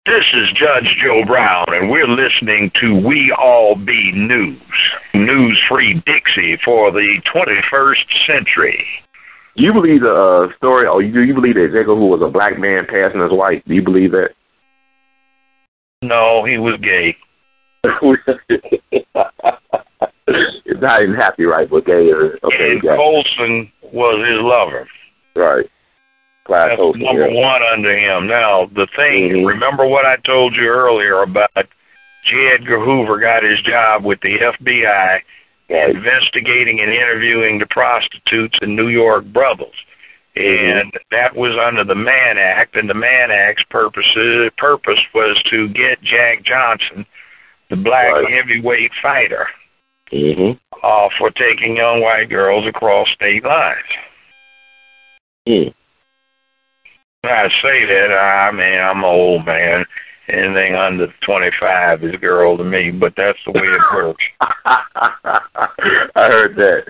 This is Judge Joe Brown, and we're listening to We All Be News, news-free Dixie for the 21st century. Do you believe the story, or do you believe that Edgar Hoover was a black man passing his white? Do you believe that? No, he was gay. It's not even happy, right? But gay. Okay, and Colson was his lover. Right. That's number one under him. Now, the thing, remember what I told you earlier about J. Edgar Hoover got his job with the FBI investigating and interviewing the prostitutes in New York brothels. And that was under the Mann Act, and the Mann Act's purpose was to get Jack Johnson, the black heavyweight fighter, for taking young white girls across state lines. I say that, I'm an old man. Anything under 25 is a girl to me, but that's the way it works. I heard that.